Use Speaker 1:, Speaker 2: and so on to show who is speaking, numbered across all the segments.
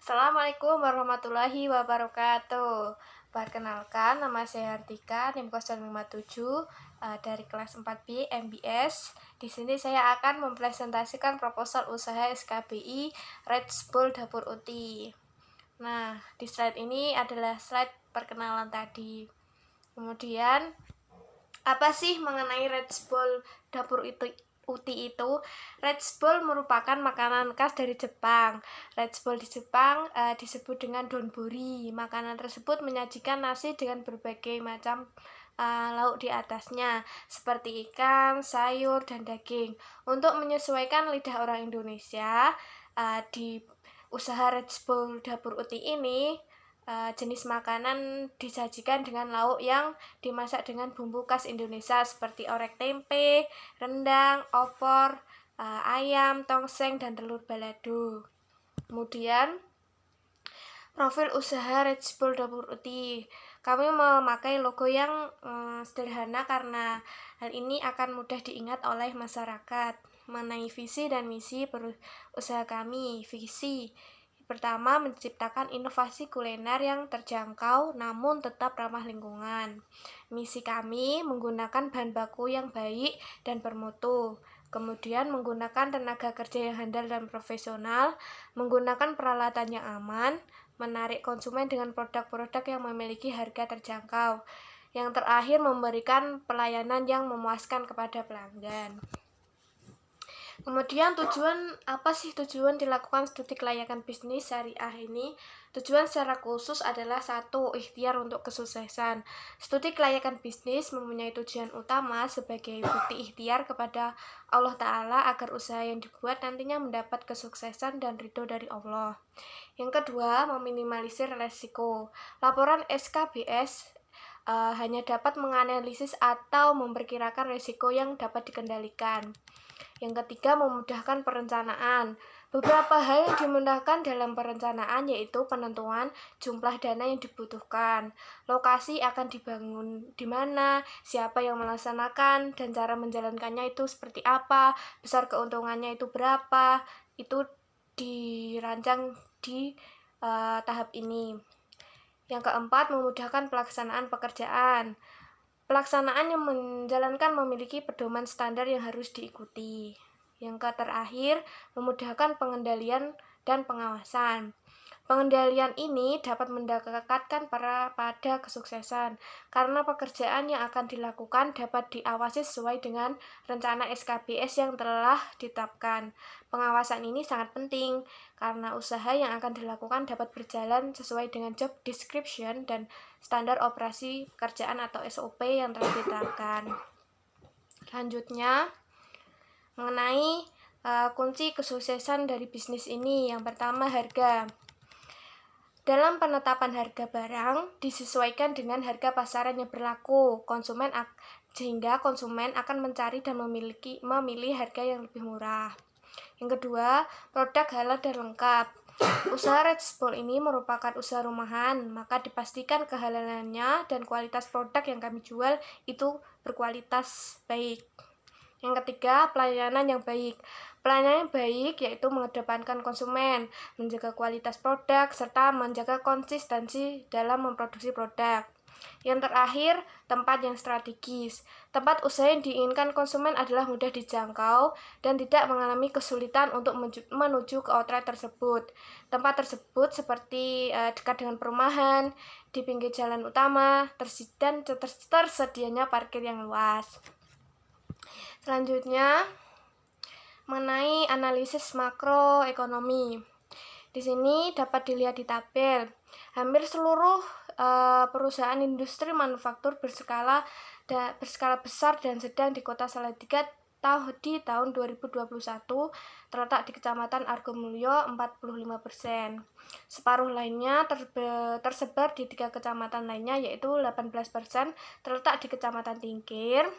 Speaker 1: Assalamualaikum warahmatullahi wabarakatuh. Perkenalkan, nama saya Hartika, NIM 057 dari kelas 4B MBS. Di sini saya akan mempresentasikan proposal usaha SKBI Red Bull Dapur Uti. Nah, di slide ini adalah slide perkenalan tadi. Kemudian, apa sih mengenai Red Bull Dapur Uti itu? Red Bull merupakan makanan khas dari Jepang. Red Bull di Jepang disebut dengan donburi. Makanan tersebut menyajikan nasi dengan berbagai macam lauk di atasnya, seperti ikan, sayur, dan daging. Untuk menyesuaikan lidah orang Indonesia, di usaha Red Bull Dapur Uti ini jenis makanan disajikan dengan lauk yang dimasak dengan bumbu khas Indonesia seperti orek tempe, rendang, opor, ayam, tongseng, dan telur balado. Kemudian profil usaha Red Bull Dapur Uti. Kami memakai logo yang sederhana karena hal ini akan mudah diingat oleh masyarakat. Mengenai visi dan misi usaha kami. Visi pertama, menciptakan inovasi kuliner yang terjangkau namun tetap ramah lingkungan. Misi kami menggunakan bahan baku yang baik dan bermutu. Kemudian menggunakan tenaga kerja yang handal dan profesional, menggunakan peralatan yang aman, menarik konsumen dengan produk-produk yang memiliki harga terjangkau. Yang terakhir, memberikan pelayanan yang memuaskan kepada pelanggan. Kemudian tujuan dilakukan studi kelayakan bisnis syariah ini? Tujuan secara khusus adalah satu, ikhtiar untuk kesuksesan. Studi kelayakan bisnis mempunyai tujuan utama sebagai bukti ikhtiar kepada Allah Ta'ala agar usaha yang dibuat nantinya mendapat kesuksesan dan ridho dari Allah. Yang kedua, meminimalisir resiko. Laporan SKBS hanya dapat menganalisis atau memperkirakan risiko yang dapat dikendalikan. Yang ketiga, memudahkan perencanaan. Beberapa hal yang dimudahkan dalam perencanaan yaitu penentuan jumlah dana yang dibutuhkan, lokasi akan dibangun di mana, siapa yang melaksanakan, dan cara menjalankannya itu seperti apa, besar keuntungannya itu berapa, itu dirancang di tahap ini. Yang keempat, memudahkan pelaksanaan pekerjaan. Pelaksanaan yang menjalankan memiliki pedoman standar yang harus diikuti. Yang terakhir, memudahkan pengendalian dan pengawasan. Pengendalian ini dapat mendekatkan pada kesuksesan, karena pekerjaan yang akan dilakukan dapat diawasi sesuai dengan rencana SKBS yang telah ditetapkan. Pengawasan ini sangat penting, karena usaha yang akan dilakukan dapat berjalan sesuai dengan job description dan standar operasi pekerjaan atau SOP yang telah ditetapkan. Selanjutnya, mengenai kunci kesuksesan dari bisnis ini. Yang pertama, harga. Dalam penetapan harga barang disesuaikan dengan harga pasaran yang berlaku, sehingga konsumen akan mencari dan memilih harga yang lebih murah. Yang kedua, produk halal dan lengkap. Usaha Red Bull ini merupakan usaha rumahan, maka dipastikan kehalalannya dan kualitas produk yang kami jual itu berkualitas baik. Yang ketiga, pelayanan yang baik. Pelayanan yang baik yaitu mengedepankan konsumen, menjaga kualitas produk, serta menjaga konsistensi dalam memproduksi produk. Yang terakhir, tempat yang strategis. Tempat usaha yang diinginkan konsumen adalah mudah dijangkau dan tidak mengalami kesulitan untuk menuju ke outlet tersebut. Tempat tersebut seperti dekat dengan perumahan, di pinggir jalan utama, dan tersedianya parkir yang luas. Selanjutnya, mengenai analisis makroekonomi. Di sini dapat dilihat di tabel. Hampir seluruh perusahaan industri manufaktur berskala besar dan sedang di Kota Salatiga di tahun 2021 terletak di Kecamatan Argomulyo 45%. Separuh lainnya tersebar di 3 kecamatan lainnya, yaitu 18% terletak di Kecamatan Tingkir,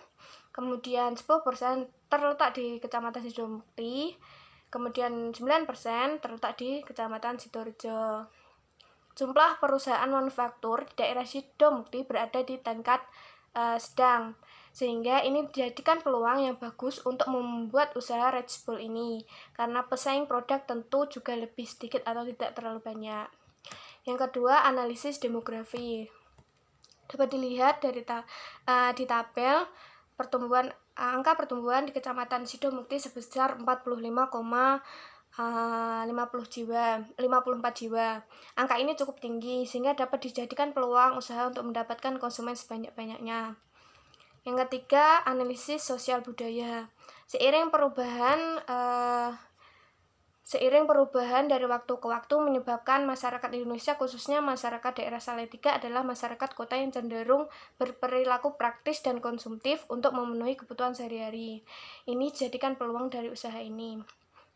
Speaker 1: kemudian 10% terletak di Kecamatan Sidomukti, kemudian 9% terletak di Kecamatan Sidoarjo. Jumlah perusahaan manufaktur di daerah Sidomukti berada di tingkat sedang. Sehingga ini dijadikan peluang yang bagus untuk membuat usaha Reachable ini, karena pesaing produk tentu juga lebih sedikit atau tidak terlalu banyak. Yang kedua, analisis demografi. Dapat dilihat dari di tabel angka pertumbuhan di Kecamatan Sidomukti sebesar 54 jiwa. Angka ini cukup tinggi sehingga dapat dijadikan peluang usaha untuk mendapatkan konsumen sebanyak-banyaknya. Yang ketiga, analisis sosial budaya. Seiring perubahan dari waktu ke waktu menyebabkan masyarakat Indonesia, khususnya masyarakat daerah Salatiga, adalah masyarakat kota yang cenderung berperilaku praktis dan konsumtif untuk memenuhi kebutuhan sehari-hari. Ini jadikan peluang dari usaha ini.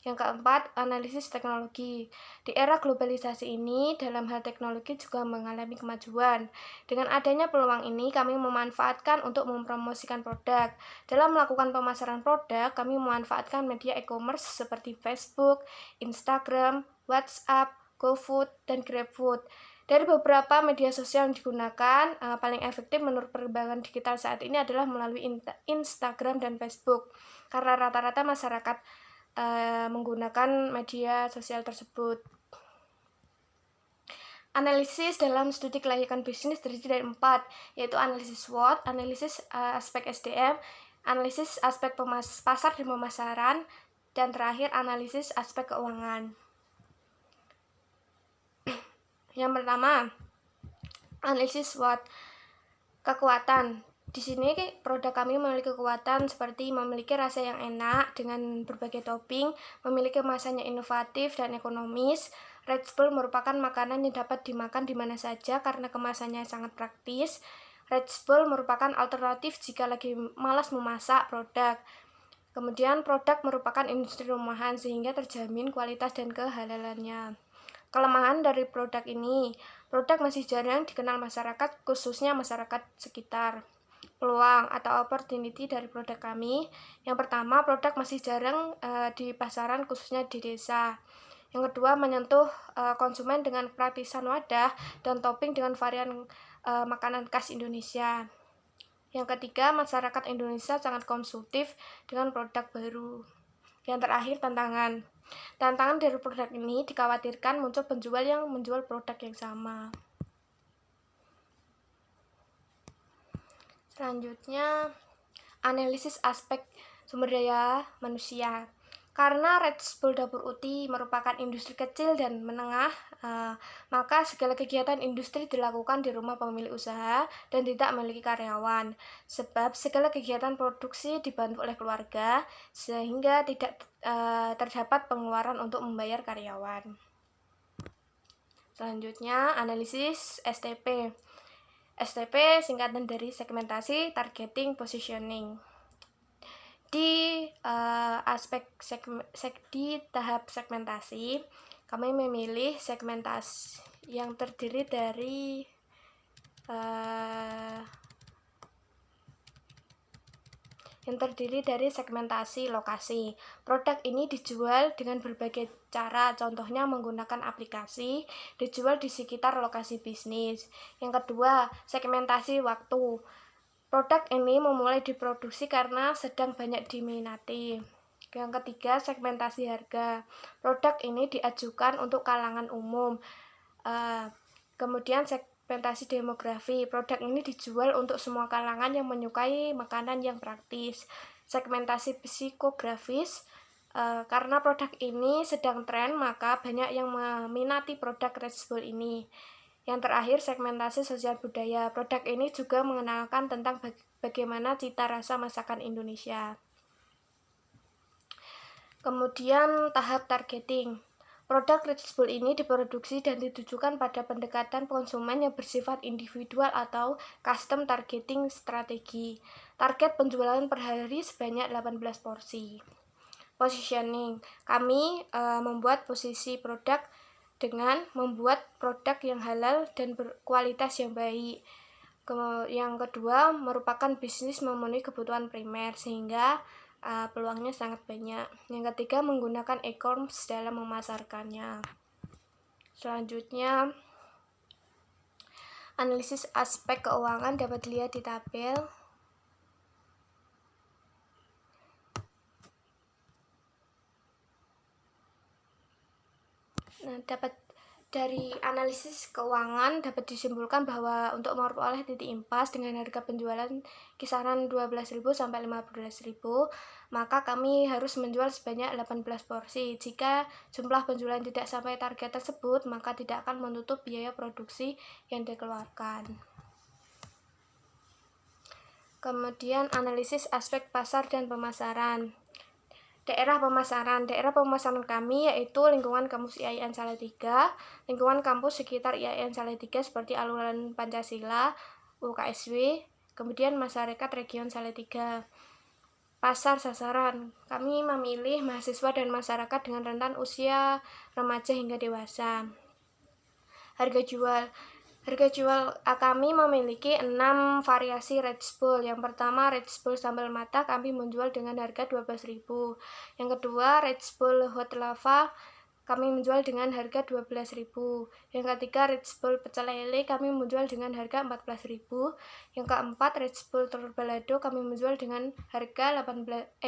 Speaker 1: Yang keempat, analisis teknologi. Di era globalisasi ini, dalam hal teknologi juga mengalami kemajuan. Dengan adanya peluang ini, kami memanfaatkan untuk mempromosikan produk. Dalam melakukan pemasaran produk, kami memanfaatkan media e-commerce seperti Facebook, Instagram, WhatsApp, GoFood, dan GrabFood. Dari beberapa media sosial yang digunakan, paling efektif menurut perkembangan digital saat ini adalah melalui Instagram dan Facebook, karena rata-rata masyarakat menggunakan media sosial tersebut. Analisis dalam studi kelayakan bisnis terdiri dari 4, yaitu analisis SWOT, analisis aspek SDM, analisis aspek pasar dan pemasaran, dan terakhir analisis aspek keuangan. Yang pertama, analisis SWOT. Kekuatan. Di sini produk kami memiliki kekuatan seperti memiliki rasa yang enak dengan berbagai topping, memiliki kemasannya inovatif dan ekonomis. Reachable merupakan makanan yang dapat dimakan di mana saja karena kemasannya sangat praktis. Reachable merupakan alternatif jika lagi malas memasak produk. Kemudian produk merupakan industri rumahan sehingga terjamin kualitas dan kehalalannya. Kelemahan dari produk ini, produk masih jarang dikenal masyarakat, khususnya masyarakat sekitar. Peluang atau opportunity dari produk kami, yang pertama, produk masih jarang di pasaran, khususnya di desa. Yang kedua, menyentuh konsumen dengan praktisan wadah dan topping dengan varian makanan khas Indonesia. Yang ketiga, masyarakat Indonesia sangat konsumtif dengan produk baru. Yang terakhir, tantangan. Tantangan dari produk ini dikhawatirkan muncul penjual yang menjual produk yang sama. Selanjutnya, analisis aspek sumber daya manusia. Karena Reachable Dapur Uti merupakan industri kecil dan menengah, maka segala kegiatan industri dilakukan di rumah pemilik usaha dan tidak memiliki karyawan. Sebab segala kegiatan produksi dibantu oleh keluarga, sehingga tidak terdapat pengeluaran untuk membayar karyawan. Selanjutnya, analisis STP. STP singkatan dari segmentasi, targeting, positioning. Di di tahap segmentasi, kami memilih segmentasi yang terdiri dari segmentasi lokasi. Produk ini dijual dengan berbagai cara, contohnya menggunakan aplikasi, dijual di sekitar lokasi bisnis. Yang kedua, segmentasi waktu. Produk ini memulai diproduksi karena sedang banyak diminati. Yang ketiga, segmentasi harga. Produk ini diajukan untuk kalangan umum. Kemudian segmentasi demografi. Produk ini dijual untuk semua kalangan yang menyukai makanan yang praktis. Segmentasi psikografis. Karena produk ini sedang tren, maka banyak yang meminati produk Reachable ini. Yang terakhir, segmentasi sosial budaya. Produk ini juga mengenalkan tentang bagaimana cita rasa masakan Indonesia. Kemudian tahap targeting. Produk Reachable ini diproduksi dan ditujukan pada pendekatan konsumen yang bersifat individual atau custom targeting strategi. Target penjualan per hari sebanyak 18 porsi. Positioning. Kami membuat posisi produk dengan membuat produk yang halal dan berkualitas yang baik. Yang kedua, merupakan bisnis memenuhi kebutuhan primer sehingga peluangnya sangat banyak. Yang ketiga, menggunakan e-commerce dalam memasarkannya. Selanjutnya, analisis aspek keuangan dapat dilihat di tabel. Nah, dari analisis keuangan dapat disimpulkan bahwa untuk memperoleh titik impas dengan harga penjualan kisaran 12.000 sampai 15.000, maka kami harus menjual sebanyak 18 porsi. Jika jumlah penjualan tidak sampai target tersebut, maka tidak akan menutup biaya produksi yang dikeluarkan. Kemudian analisis aspek pasar dan pemasaran. Daerah pemasaran kami yaitu lingkungan kampus IAIN Salatiga, lingkungan kampus sekitar IAIN Salatiga seperti Alunan Pancasila, UKSW, kemudian masyarakat region Salatiga. Pasar sasaran, kami memilih mahasiswa dan masyarakat dengan rentan usia remaja hingga dewasa. Harga jual kami memiliki 6 variasi Rich Bull. Yang pertama Rich Bull sambal mata kami menjual dengan harga 12.000. Yang kedua Rich Bull Hot Lava kami menjual dengan harga 12.000. Yang ketiga Rich Bull pecel lele kami menjual dengan harga 14.000. Yang keempat Rich Bull telur balado kami menjual dengan harga 10.000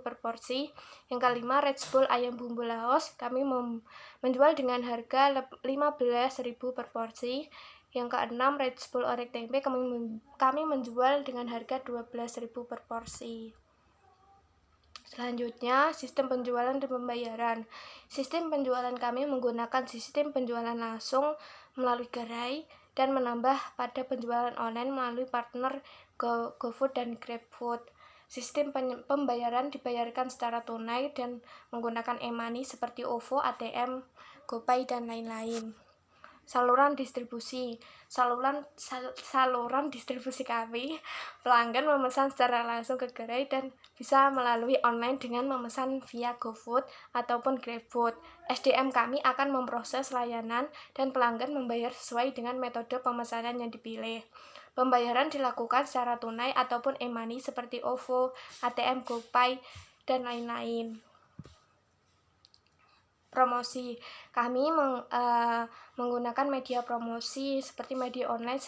Speaker 1: per porsi. Yang kelima Rich Bull ayam bumbu Laos kami menjual dengan harga 15.000 per porsi. Yang keenam Rich Bull orek tempe kami menjual dengan harga 12.000 per porsi. Selanjutnya, sistem penjualan dan pembayaran. Sistem penjualan kami menggunakan sistem penjualan langsung melalui gerai dan menambah pada penjualan online melalui partner GoFood dan GrabFood. Sistem pembayaran dibayarkan secara tunai dan menggunakan e-money seperti OVO, ATM, GoPay, dan lain-lain. Saluran distribusi kami, pelanggan memesan secara langsung ke gerai dan bisa melalui online dengan memesan via GoFood ataupun GrabFood. SDM kami akan memproses layanan dan pelanggan membayar sesuai dengan metode pemesanan yang dipilih. Pembayaran dilakukan secara tunai ataupun e-money seperti OVO, ATM, GoPay, dan lain-lain. Promosi, kami menggunakan media promosi seperti media online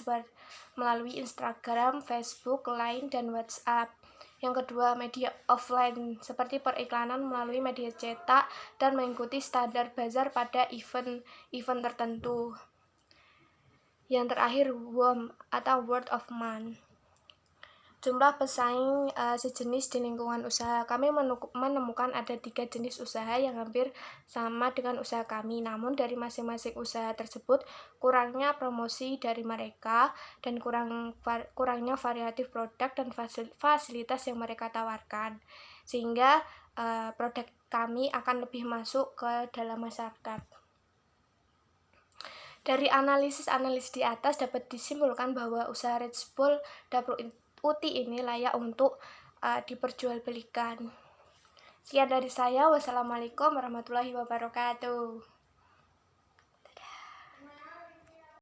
Speaker 1: melalui Instagram, Facebook, Line, dan WhatsApp. Yang kedua, media offline seperti periklanan melalui media cetak dan mengikuti standar bazar pada event tertentu. Yang terakhir, WOM atau word of mouth. Jumlah pesaing sejenis di lingkungan usaha. Kami menemukan ada 3 jenis usaha yang hampir sama dengan usaha kami. Namun dari masing-masing usaha tersebut kurangnya promosi dari mereka dan kurangnya variatif produk dan fasilitas yang mereka tawarkan. Sehingga produk kami akan lebih masuk ke dalam masyarakat. Dari analisis di atas dapat disimpulkan bahwa usaha Rich Bull Dapur Uti ini layak untuk diperjualbelikan. Sekian dari saya. Wassalamualaikum warahmatullahi wabarakatuh.